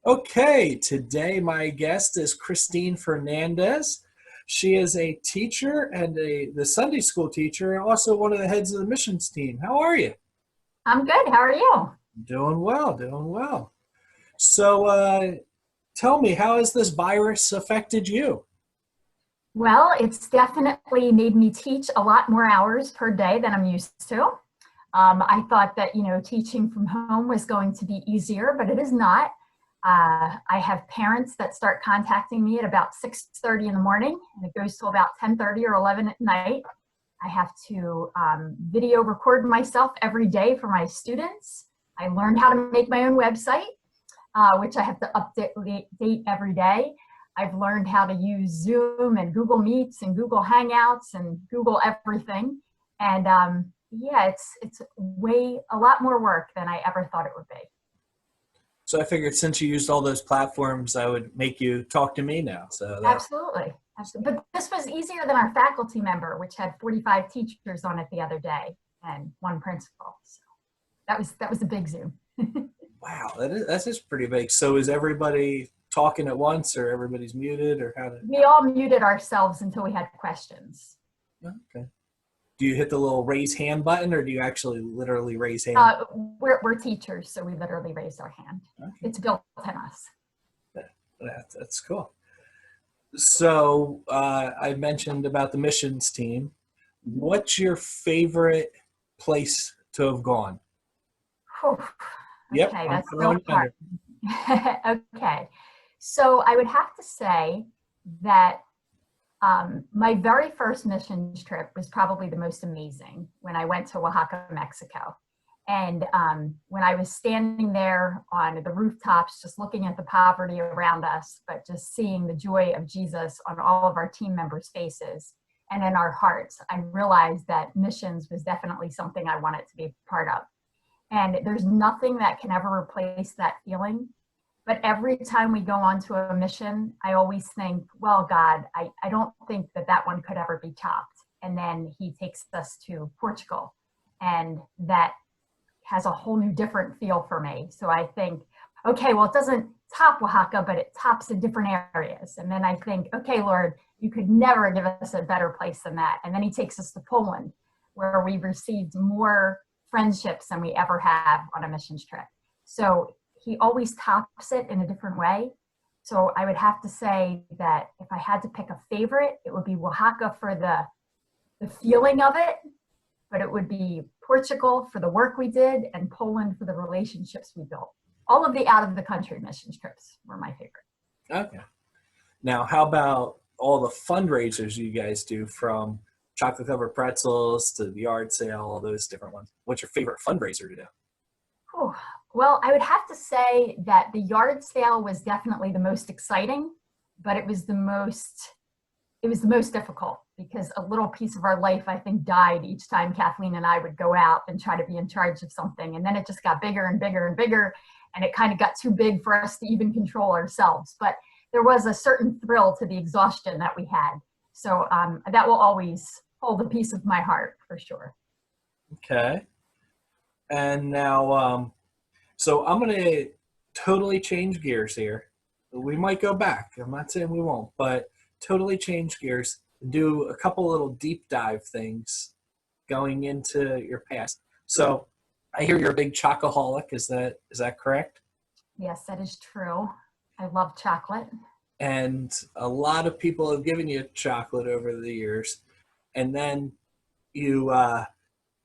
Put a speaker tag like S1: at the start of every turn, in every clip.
S1: Okay, today my guest is Christine Fernandez. She is a teacher and the Sunday school teacher, and also one of the heads of the missions team. How are you?
S2: I'm good. How are you?
S1: Doing well, doing well. So, tell me, how has this virus affected you?
S2: Well, it's definitely made me teach a lot more hours per day than I'm used to. I thought that, teaching from home was going to be easier, but it is not. I have parents that start contacting me at about 6:30 in the morning, and it goes till about 10:30 or 11 at night. I have to video record myself every day for my students. I learned how to make my own website, which I have to update every day. I've learned how to use Zoom and Google Meets and Google Hangouts and Google everything. And yeah, it's way a lot more work than I ever thought it would be.
S1: So I figured since you used all those platforms, I would make you talk to me now. So that
S2: Absolutely. Absolutely. But this was easier than our faculty member, which had 45 teachers on it the other day and one principal. So that was a big Zoom.
S1: wow, that's just pretty big. So is everybody talking at once, or everybody's muted, or how did?
S2: We all muted ourselves until we had questions.
S1: Okay. Do you hit the little raise hand button, or do you actually literally raise hand?
S2: Uh, we're teachers, so we literally raised our hand.
S1: Okay.
S2: It's built in us.
S1: That's cool. So I mentioned about the missions team. What's your favorite place to have gone?
S2: Whew.
S1: Yep,
S2: Okay,
S1: I'm
S2: that's
S1: throwing
S2: so
S1: you
S2: hard.
S1: under.
S2: Okay, so I would have to say that my very first missions trip was probably the most amazing when I went to Oaxaca, Mexico. And when I was standing there on the rooftops, just looking at the poverty around us, but just seeing the joy of Jesus on all of our team members' faces and in our hearts, I realized that missions was definitely something I wanted to be a part of. And there's nothing that can ever replace that feeling. But every time we go on to a mission, I always think, well, God, I don't think that that one could ever be topped. And then he takes us to Portugal. And that has a whole new different feel for me. So I think, okay, well, it doesn't top Oaxaca, but it tops in different areas. And then I think, okay, Lord, you could never give us a better place than that. And then he takes us to Poland, where we've received more friendships than we ever have on a missions trip. So he always tops it in a different way. So I would have to say that if I had to pick a favorite, it would be Oaxaca for the feeling of it, but it would be Portugal for the work we did and Poland for the relationships we built. All of the out of the country mission trips were my favorite.
S1: Okay. Now, how about all the fundraisers you guys do, from chocolate covered pretzels to the yard sale, all those different ones? What's your favorite fundraiser to do?
S2: Whew. Well, I would have to say that the yard sale was definitely the most exciting, but it was the most difficult because a little piece of our life, I think, died each time Kathleen and I would go out and try to be in charge of something. And then it just got bigger and bigger and bigger. And it kind of got too big for us to even control ourselves. But there was a certain thrill to the exhaustion that we had. So that will always hold a piece of my heart for sure.
S1: Okay. And now, so I'm going to totally change gears here. We might go back. I'm not saying we won't, but totally change gears and do a couple little deep dive things going into your past. So I hear you're a big chocoholic. Is that correct?
S2: Yes, that is true. I love chocolate.
S1: And a lot of people have given you chocolate over the years, and then you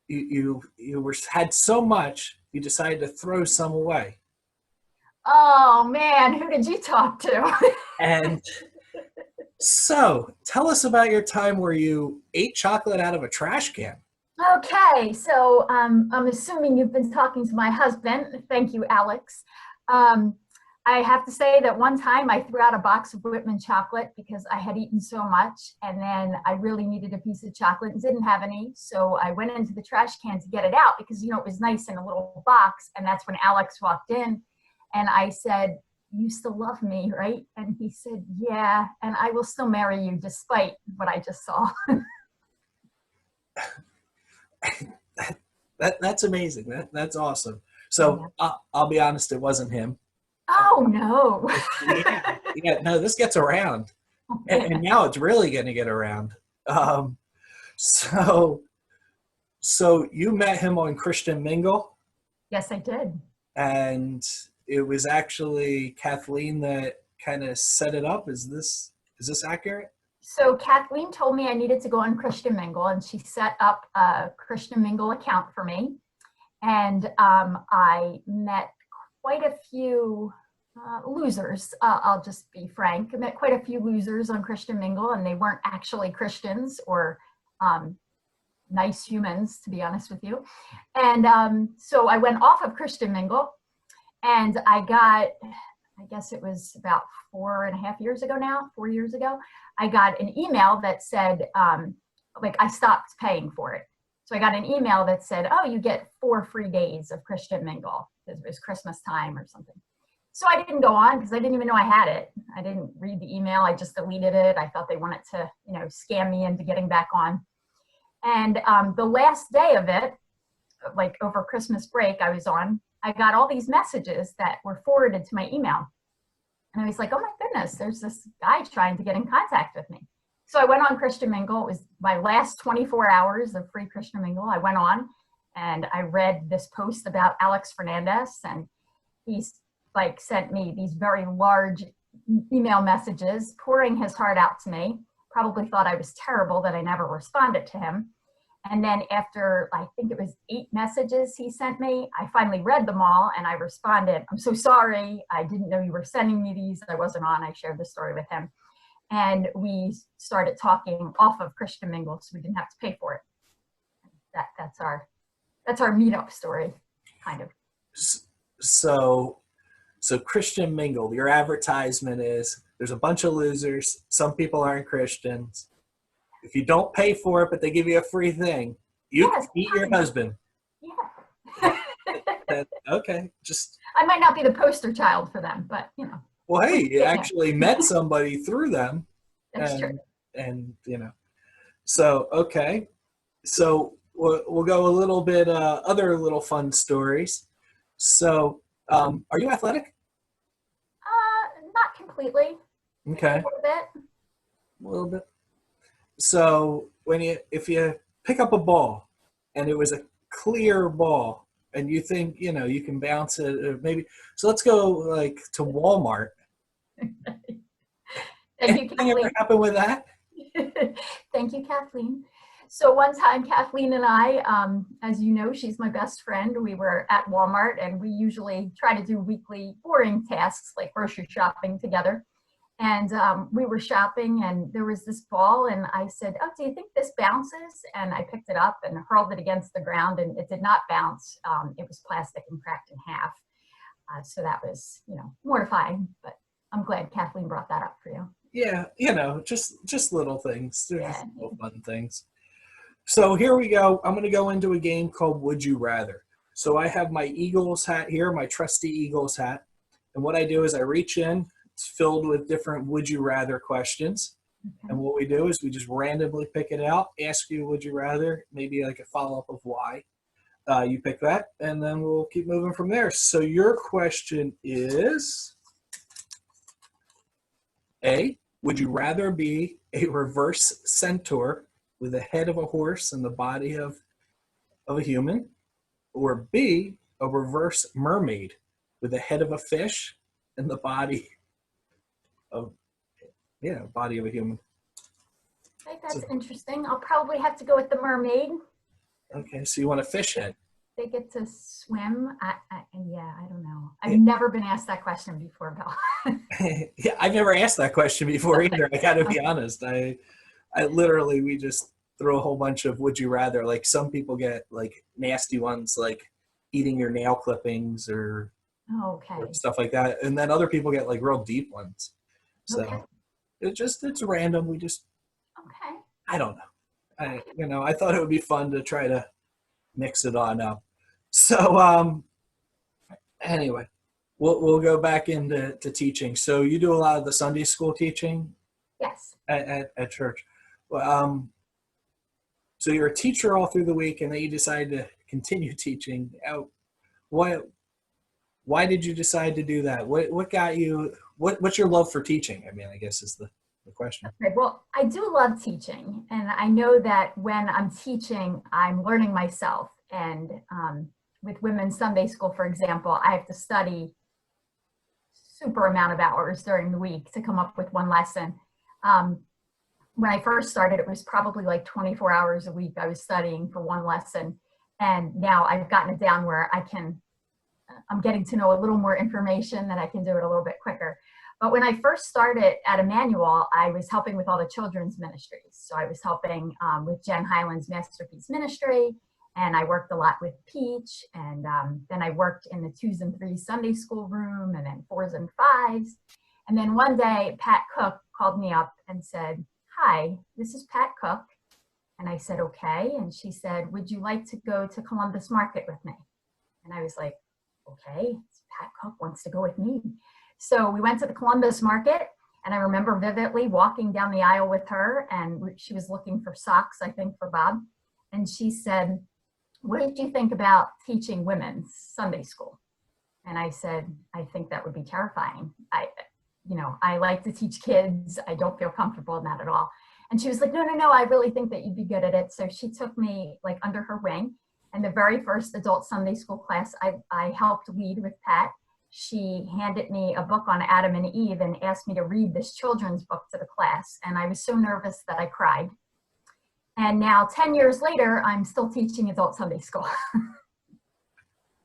S1: you were had so much you decided to throw some away.
S2: Oh man, who did you talk to?
S1: And so tell us about your time where you ate chocolate out of a trash can.
S2: Okay, so I'm assuming you've been talking to my husband. Thank you, Alex. Um, I have to say that one time I threw out a box of Whitman chocolate because I had eaten so much, and then I really needed a piece of chocolate and didn't have any. So I went into the trash can to get it out because, it was nice in a little box. And that's when Alex walked in, and I said, "You still love me, right?" And he said, "Yeah, and I will still marry you despite what I just saw."
S1: That's amazing. That's awesome.
S2: Yeah.
S1: So I'll be honest, it wasn't him.
S2: Oh no.
S1: Yeah, yeah. No, this gets around, and now it's really going to get around. Um, so, so you met him on Christian Mingle,
S2: Yes, I did.
S1: and it was actually Kathleen that kind of set it up. Is this accurate?
S2: So Kathleen told me I needed to go on Christian Mingle, and she set up a Christian Mingle account for me. And I met quite a few losers. I'll just be frank. I met quite a few losers on Christian Mingle, and they weren't actually Christians or um, nice humans, to be honest with you. And so I went off of Christian Mingle, and I got, I guess it was about 4.5 years ago now, 4 years ago, I got an email that said, like, I stopped paying for it. So I got an email that said, oh, you get 4 free days of Christian Mingle, because it was Christmas time or something. So I didn't go on because I didn't even know I had it. I didn't read the email. I just deleted it. I thought they wanted to, scam me into getting back on. And the last day of it, like over Christmas break I was on, I got all these messages that were forwarded to my email. And I was like, oh my goodness, there's this guy trying to get in contact with me. So I went on Christian Mingle. It was my last 24 hours of free Christian Mingle. I went on and I read this post about Alex Fernandes, and he's like sent me these very large email messages pouring his heart out to me. Probably thought I was terrible that I never responded to him. And then after, I think it was 8 messages he sent me, I finally read them all and I responded, I'm so sorry. I didn't know you were sending me these. I wasn't on. I shared the story with him. And we started talking off of Christian Mingle, so we didn't have to pay for it. That's our meetup story, kind of.
S1: So, so Christian Mingle, your advertisement is there's a bunch of losers. Some people aren't Christians. If you don't pay for it, but they give you a free thing, you can eat your husband.
S2: Yeah.
S1: Okay, just.
S2: I might not be the poster child for them, but
S1: Well, hey, you actually met somebody through them.
S2: That's true.
S1: And so okay, so we'll go a little bit other little fun stories. So, are you athletic?
S2: Not completely.
S1: Okay,
S2: A little bit.
S1: a little bit. So if you pick up a ball and it was a clear ball and you think you can bounce it, or maybe, so let's go like to Walmart.
S2: Thank you, Kathleen.
S1: Ever happen with that?
S2: Thank you, Kathleen. So one time, Kathleen and I, as you know, she's my best friend. We were at Walmart, and we usually try to do weekly boring tasks like grocery shopping together. And we were shopping, and there was this ball, and I said, oh, do you think this bounces? And I picked it up and hurled it against the ground, and it did not bounce. It was plastic and cracked in half. So that was, mortifying, but I'm glad Kathleen brought that up for you.
S1: Yeah, just little things. They're just little fun things. So here we go. I'm going to go into a game called Would You Rather. So I have my Eagles hat here, my trusty Eagles hat. And what I do is I reach in. It's filled with different would you rather questions. Okay. And what we do is we just randomly pick it out, ask you would you rather, maybe like a follow-up of why. You pick that, and then we'll keep moving from there. So your question is, A, would you rather be a reverse centaur with the head of a horse and the body of a human, or B, a reverse mermaid with the head of a fish and the body of a human?
S2: I think that's interesting. I'll probably have to go with the mermaid.
S1: Okay, so you want a fish head?
S2: They get to swim. I don't know. I've never been asked that question before, Bill.
S1: Yeah, I've never asked that question before either. I gotta be honest. I literally, we just throw a whole bunch of would you rather. Like some people get like nasty ones, like eating your nail clippings or stuff like that, and then other people get like real deep ones. So it's random. We just I don't know. I thought it would be fun to try to mix it on up. So anyway, we'll go back into teaching. So you do a lot of the Sunday school teaching?
S2: Yes.
S1: At church. Well, so you're a teacher all through the week, and then you decide to continue teaching. What Why did you decide to do that? What got you? What's your love for teaching? I mean, I guess is the question.
S2: Okay, well, I do love teaching, and I know that when I'm teaching, I'm learning myself. And with women's Sunday school, for example, I have to study super amount of hours during the week to come up with one lesson. Um, when I first started, it was probably like 24 hours a week I was studying for one lesson. And now I've gotten it down where I'm getting to know a little more information, that I can do it a little bit quicker. But when I first started at Immanuel, I was helping with all the children's ministries. So I was helping with Jen Hyland's Masterpiece Ministry, and I worked a lot with Peach, and then I worked in the 2s and 3s Sunday school room, and then 4s and 5s. And then one day, Pat Cook called me up and said, "Hi, this is Pat Cook." And I said, "Okay." And she said, "Would you like to go to Columbus Market with me?" And I was like, "Okay, Pat Cook wants to go with me." So we went to the Columbus Market, and I remember vividly walking down the aisle with her, and she was looking for socks, I think, for Bob. And she said, "What did you think about teaching women's Sunday school?" And I said, "I think that would be terrifying. I like to teach kids. I don't feel comfortable in that at all." And she was like, no, I really think that you'd be good at it. So she took me like under her wing. And the very first adult Sunday school class I helped lead with Pat, she handed me a book on Adam and Eve and asked me to read this children's book to the class. And I was so nervous that I cried. And now 10 years later, I'm still teaching adult Sunday school.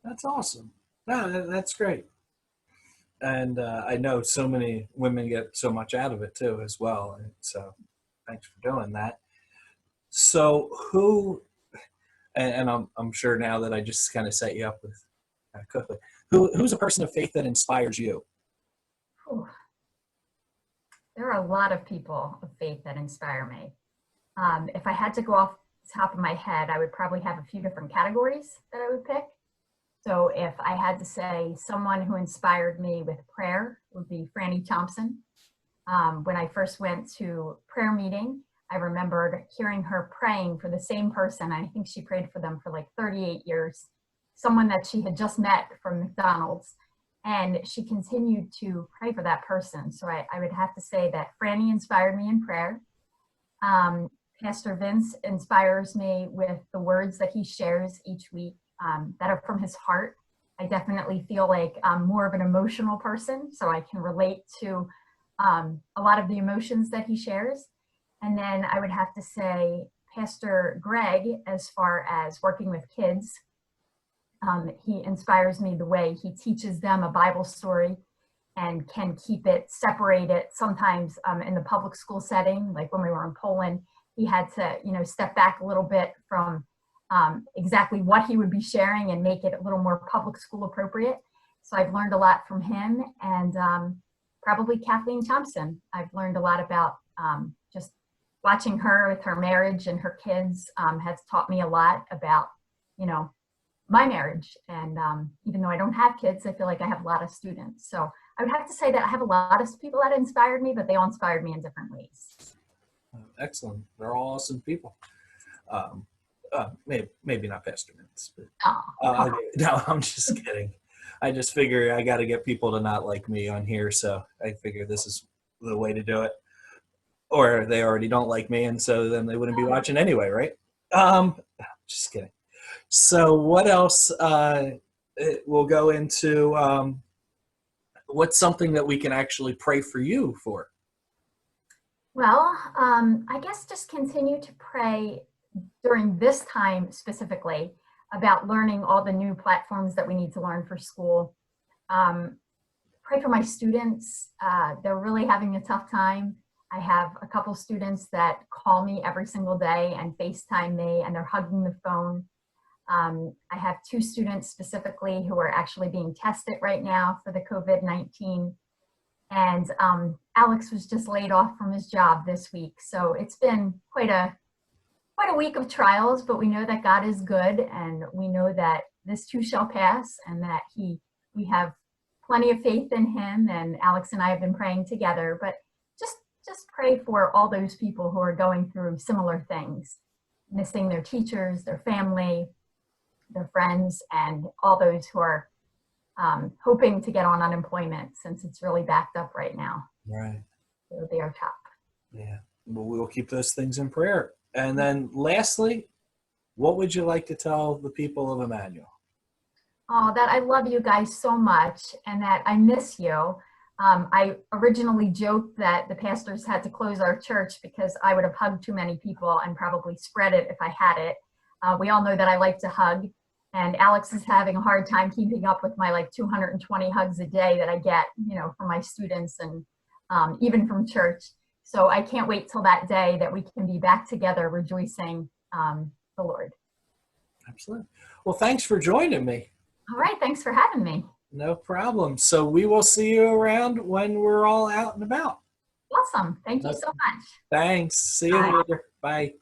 S1: That's awesome. No, that's great. And I know so many women get so much out of it too, as well. And so, thanks for doing that. So, and I'm sure now that I just kind of set you up with quickly. Who's a person of faith that inspires you?
S2: Whew. There are a lot of people of faith that inspire me. If I had to go off the top of my head, I would probably have a few different categories that I would pick. So if I had to say someone who inspired me with prayer, would be Franny Thompson. When I first went to prayer meeting, I remembered hearing her praying for the same person. I think she prayed for them for like 38 years, someone that she had just met from McDonald's. And she continued to pray for that person. So I would have to say that Franny inspired me in prayer. Pastor Vince inspires me with the words that he shares each week that are from his heart. I definitely feel like I'm more of an emotional person, so I can relate to a lot of the emotions that he shares. And then I would have to say Pastor Greg, as far as working with kids, he inspires me the way he teaches them a Bible story and can keep it separated. Sometimes in the public school setting, like when we were in Poland, he had to, step back a little bit from exactly what he would be sharing and make it a little more public school appropriate. So I've learned a lot from him, and probably Kathleen Thompson. I've learned a lot about just watching her with her marriage and her kids has taught me a lot about, my marriage. And even though I don't have kids, I feel like I have a lot of students. So I would have to say that I have a lot of people that inspired me, but they all inspired me in different ways.
S1: Excellent. They're all awesome people. Maybe not Pastor Vince, but no, I'm just kidding. I just figure I got to get people to not like me on here, so I figure this is the way to do it. Or they already don't like me, and so then they wouldn't be watching anyway, right? Just kidding. So what else? We'll go into what's something that we can actually pray for you for.
S2: Well, I guess just continue to pray during this time specifically about learning all the new platforms that we need to learn for school. Pray for my students. They're really having a tough time. I have a couple students that call me every single day and FaceTime me, and they're hugging the phone. I have 2 students specifically who are actually being tested right now for the COVID-19. And Alex was just laid off from his job this week. So it's been quite a week of trials, but we know that God is good, and we know that this too shall pass, and that we have plenty of faith in him, and Alex and I have been praying together. But just pray for all those people who are going through similar things, missing their teachers, their family, their friends, and all those who are hoping to get on unemployment since it's really backed up right now.
S1: Right.
S2: It would be our top.
S1: Yeah. Well, we will keep those things in prayer. And then lastly, what would you like to tell the people of Immanuel?
S2: Oh, that I love you guys so much and that I miss you. I originally joked that the pastors had to close our church because I would have hugged too many people and probably spread it if I had it. We all know that I like to hug, and Alex is having a hard time keeping up with my like 220 hugs a day that I get, from my students and even from church. So I can't wait till that day that we can be back together rejoicing the Lord.
S1: Absolutely. Well, thanks for joining me.
S2: All right. Thanks for having me.
S1: No problem. So we will see you around when we're all out and about.
S2: Awesome. Thank you so much.
S1: Thanks. See you
S2: Bye.
S1: later. Bye.